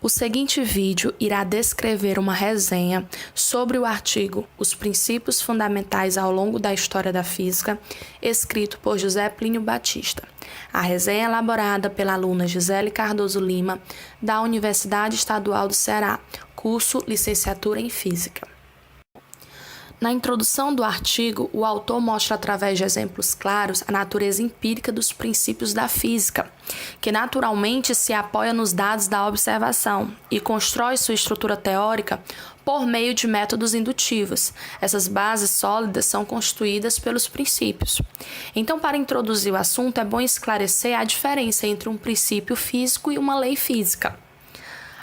O seguinte vídeo irá descrever uma resenha sobre o artigo Os Princípios Fundamentais ao longo da História da Física, escrito por José Plínio Batista. A resenha é elaborada pela aluna Gisele Cardoso Lima, da Universidade Estadual do Ceará, curso Licenciatura em Física. Na introdução do artigo, o autor mostra através de exemplos claros a natureza empírica dos princípios da física, que naturalmente se apoia nos dados da observação e constrói sua estrutura teórica por meio de métodos indutivos. Essas bases sólidas são constituídas pelos princípios. Então, para introduzir o assunto, é bom esclarecer a diferença entre um princípio físico e uma lei física.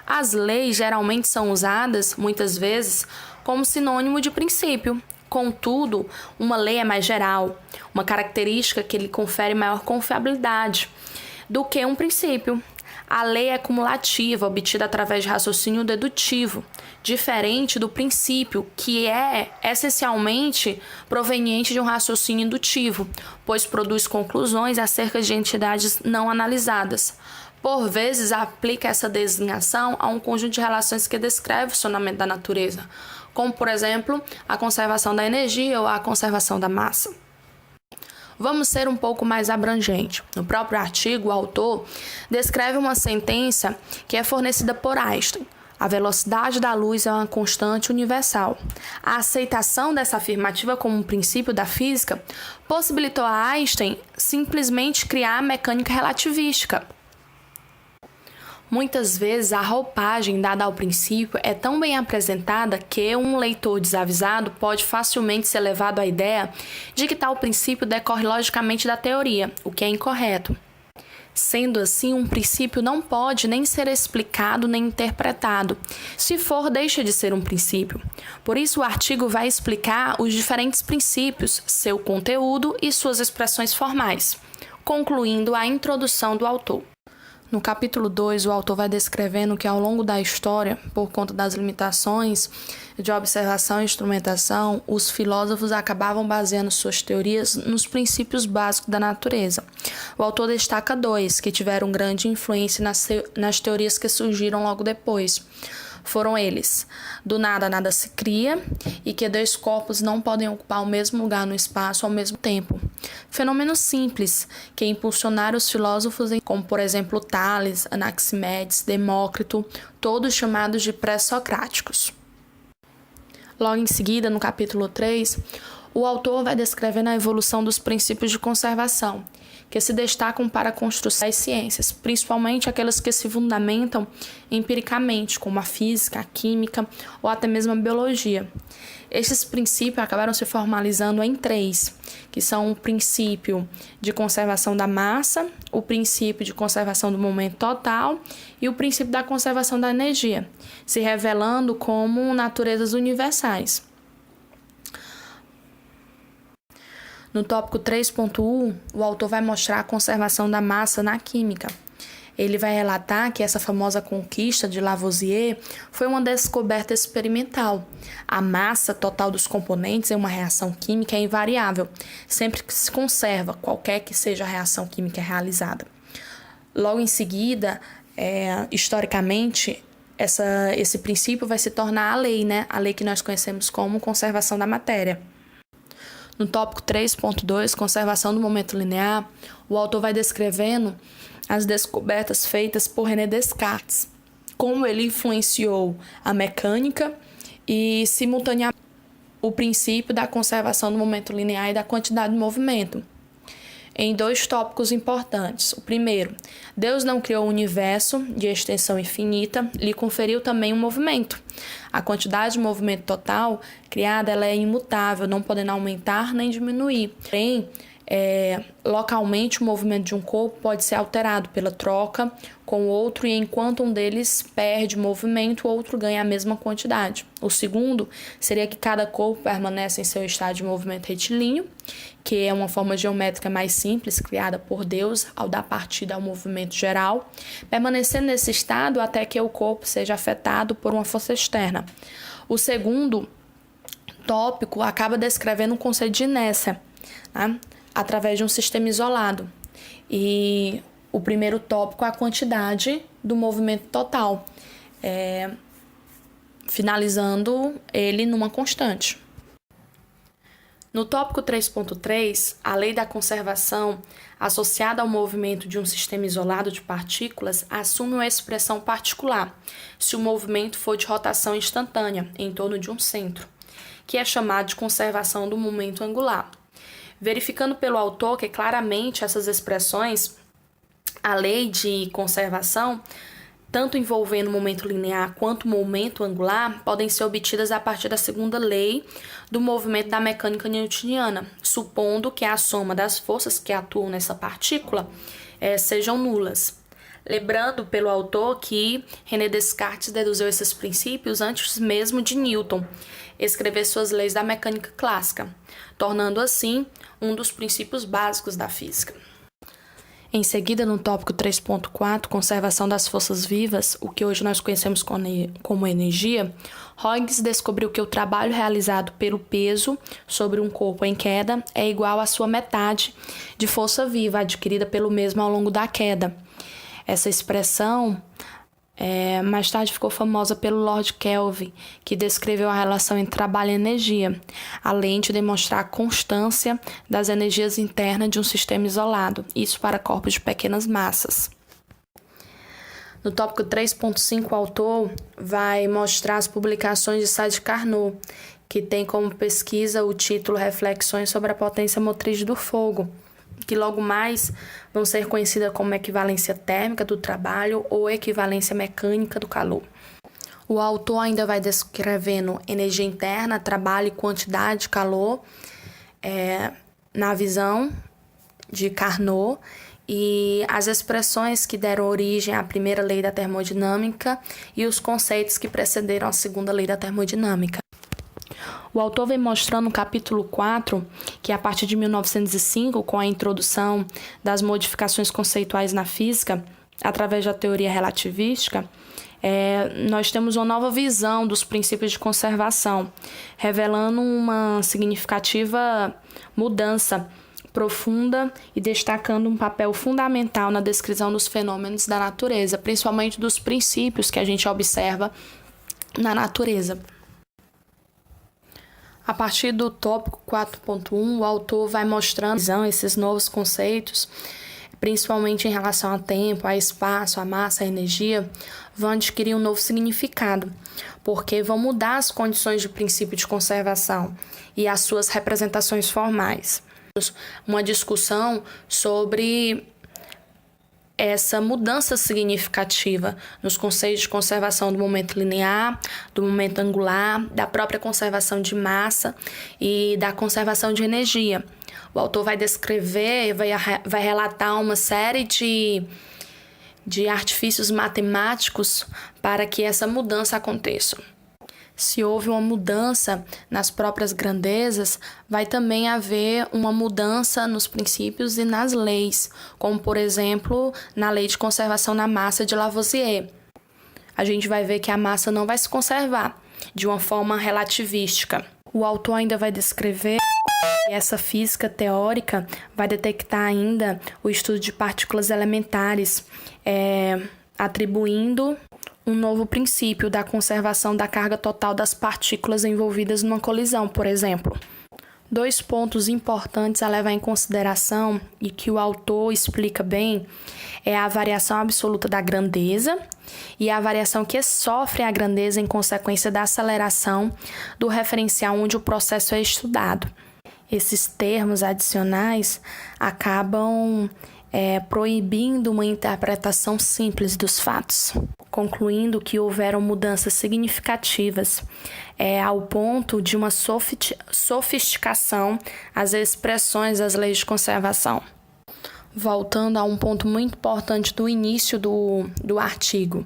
As leis geralmente são usadas, muitas vezes, como sinônimo de princípio. Contudo, uma lei é mais geral, uma característica que lhe confere maior confiabilidade do que um princípio. A lei é cumulativa, obtida através de raciocínio dedutivo, diferente do princípio, que é essencialmente proveniente de um raciocínio indutivo, pois produz conclusões acerca de entidades não analisadas. Por vezes, aplica essa designação a um conjunto de relações que descreve o funcionamento da natureza, como, por exemplo, a conservação da energia ou a conservação da massa. Vamos ser um pouco mais abrangente. No próprio artigo, o autor descreve uma sentença que é fornecida por Einstein. A velocidade da luz é uma constante universal. A aceitação dessa afirmativa como um princípio da física possibilitou a Einstein simplesmente criar a mecânica relativística. Muitas vezes a roupagem dada ao princípio é tão bem apresentada que um leitor desavisado pode facilmente ser levado à ideia de que tal princípio decorre logicamente da teoria, o que é incorreto. Sendo assim, um princípio não pode nem ser explicado nem interpretado. Se for, deixa de ser um princípio. Por isso, o artigo vai explicar os diferentes princípios, seu conteúdo e suas expressões formais, concluindo a introdução do autor. No capítulo 2, o autor vai descrevendo que ao longo da história, por conta das limitações de observação e instrumentação, os filósofos acabavam baseando suas teorias nos princípios básicos da natureza. O autor destaca dois que tiveram grande influência nas teorias que surgiram logo depois. Foram eles: do nada nada se cria e que dois corpos não podem ocupar o mesmo lugar no espaço ao mesmo tempo. Fenômenos simples que impulsionaram os filósofos, como por exemplo Tales, Anaximedes, Demócrito, todos chamados de pré-socráticos. Logo em seguida, no capítulo 3, o autor vai descrevendo a evolução dos princípios de conservação, que se destacam para a construção das ciências, principalmente aquelas que se fundamentam empiricamente, como a física, a química ou até mesmo a biologia. Estes princípios acabaram se formalizando em três, que são o princípio de conservação da massa, o princípio de conservação do momento total e o princípio da conservação da energia, se revelando como naturezas universais. No tópico 3.1, o autor vai mostrar a conservação da massa na química. Ele vai relatar que essa famosa conquista de Lavoisier foi uma descoberta experimental. A massa total dos componentes em uma reação química é invariável, sempre que se conserva, qualquer que seja a reação química realizada. Logo em seguida, historicamente, esse princípio vai se tornar a lei, A lei que nós conhecemos como conservação da matéria. No tópico 3.2, conservação do momento linear, o autor vai descrevendo as descobertas feitas por René Descartes, como ele influenciou a mecânica e, simultaneamente, o princípio da conservação do momento linear e da quantidade de movimento, em dois tópicos importantes. O primeiro, Deus não criou o universo de extensão infinita, lhe conferiu também um movimento. A quantidade de movimento total criada ela é imutável, não podendo aumentar nem diminuir. Porém, localmente o movimento de um corpo pode ser alterado pela troca com o outro e enquanto um deles perde movimento, o outro ganha a mesma quantidade. O segundo seria que cada corpo permanece em seu estado de movimento retilíneo, que é uma forma geométrica mais simples criada por Deus ao dar partida ao movimento geral, permanecendo nesse estado até que o corpo seja afetado por uma força externa. O segundo tópico acaba descrevendo o conceito de inércia, através de um sistema isolado. E o primeiro tópico é a quantidade do movimento total. finalizando ele numa constante. No tópico 3.3, a lei da conservação, associada ao movimento de um sistema isolado de partículas, assume uma expressão particular, se o movimento for de rotação instantânea, em torno de um centro, que é chamado de conservação do momento angular. Verificando pelo autor que claramente essas expressões, a lei de conservação, tanto envolvendo o momento linear quanto o momento angular, podem ser obtidas a partir da segunda lei do movimento da mecânica newtoniana, supondo que a soma das forças que atuam nessa partícula sejam nulas. Lembrando pelo autor que René Descartes deduziu esses princípios antes mesmo de Newton escrever suas leis da mecânica clássica, tornando assim um dos princípios básicos da física. Em seguida, no tópico 3.4, conservação das forças vivas, o que hoje nós conhecemos como energia, Huygens descobriu que o trabalho realizado pelo peso sobre um corpo em queda é igual à sua metade de força viva adquirida pelo mesmo ao longo da queda. Essa expressão mais tarde ficou famosa pelo Lord Kelvin, que descreveu a relação entre trabalho e energia, além de demonstrar a constância das energias internas de um sistema isolado, isso para corpos de pequenas massas. No tópico 3.5, o autor vai mostrar as publicações de Sadi Carnot, que tem como pesquisa o título Reflexões sobre a potência motriz do fogo, que logo mais vão ser conhecidas como equivalência térmica do trabalho ou equivalência mecânica do calor. O autor ainda vai descrevendo energia interna, trabalho e quantidade de calor na visão de Carnot e as expressões que deram origem à primeira lei da termodinâmica e os conceitos que precederam a segunda lei da termodinâmica. O autor vem mostrando no capítulo 4 que, a partir de 1905, com a introdução das modificações conceituais na física, através da teoria relativística, nós temos uma nova visão dos princípios de conservação, revelando uma significativa mudança profunda e destacando um papel fundamental na descrição dos fenômenos da natureza, principalmente dos princípios que a gente observa na natureza. A partir do tópico 4.1, o autor vai mostrando esses novos conceitos, principalmente em relação ao tempo, ao espaço, à massa, à energia, vão adquirir um novo significado, porque vão mudar as condições de princípio de conservação e as suas representações formais. Uma discussão sobre essa mudança significativa nos conceitos de conservação do momento linear, do momento angular, da própria conservação de massa e da conservação de energia. O autor vai descrever, vai relatar uma série de artifícios matemáticos para que essa mudança aconteça. Se houve uma mudança nas próprias grandezas, vai também haver uma mudança nos princípios e nas leis, como, por exemplo, na lei de conservação da massa de Lavoisier. A gente vai ver que a massa não vai se conservar de uma forma relativística. O autor ainda vai descrever que essa física teórica vai detectar ainda o estudo de partículas elementares, atribuindo um novo princípio da conservação da carga total das partículas envolvidas numa colisão, por exemplo. 2 pontos importantes a levar em consideração e que o autor explica bem é a variação absoluta da grandeza e a variação que sofre a grandeza em consequência da aceleração do referencial onde o processo é estudado. Esses termos adicionais acabam proibindo uma interpretação simples dos fatos, concluindo que houveram mudanças significativas ao ponto de uma sofisticação às expressões das leis de conservação. Voltando a um ponto muito importante do início do artigo,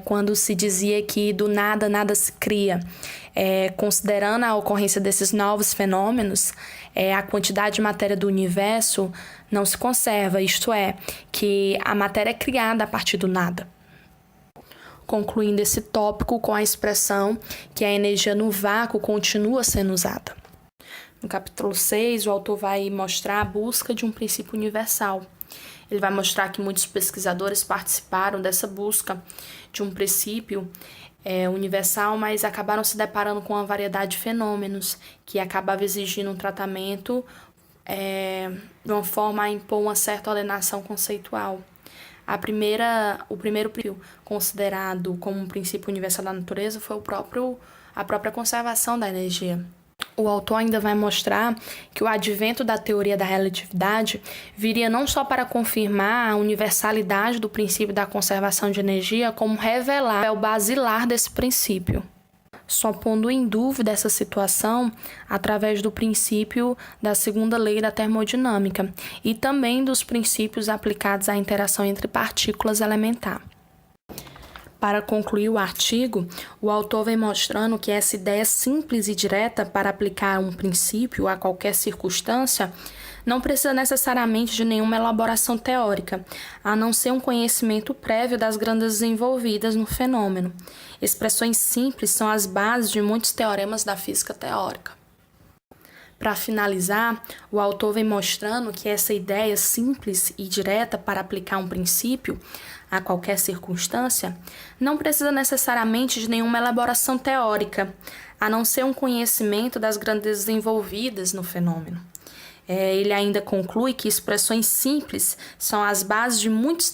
quando se dizia que do nada, nada se cria. Considerando a ocorrência desses novos fenômenos, a quantidade de matéria do universo não se conserva, isto é, que a matéria é criada a partir do nada. Concluindo esse tópico com a expressão que a energia no vácuo continua sendo usada. No capítulo 6, o autor vai mostrar a busca de um princípio universal. Ele vai mostrar que muitos pesquisadores participaram dessa busca de um princípio universal, mas acabaram se deparando com uma variedade de fenômenos que acabava exigindo um tratamento de uma forma a impor uma certa ordenação conceitual. O primeiro princípio considerado como um princípio universal da natureza foi a própria conservação da energia. O autor ainda vai mostrar que o advento da teoria da relatividade viria não só para confirmar a universalidade do princípio da conservação de energia, como revelar o basilar desse princípio, só pondo em dúvida essa situação através do princípio da segunda lei da termodinâmica e também dos princípios aplicados à interação entre partículas elementares. Para concluir o artigo, o autor vem mostrando que essa ideia simples e direta para aplicar um princípio a qualquer circunstância não precisa necessariamente de nenhuma elaboração teórica, a não ser um conhecimento prévio das grandes envolvidas no fenômeno. Expressões simples são as bases de muitos teoremas da física teórica. Para finalizar, o autor vem mostrando que essa ideia simples e direta para aplicar um princípio a qualquer circunstância não precisa necessariamente de nenhuma elaboração teórica, a não ser um conhecimento das grandes envolvidas no fenômeno. Ele ainda conclui que expressões simples são as bases de muitos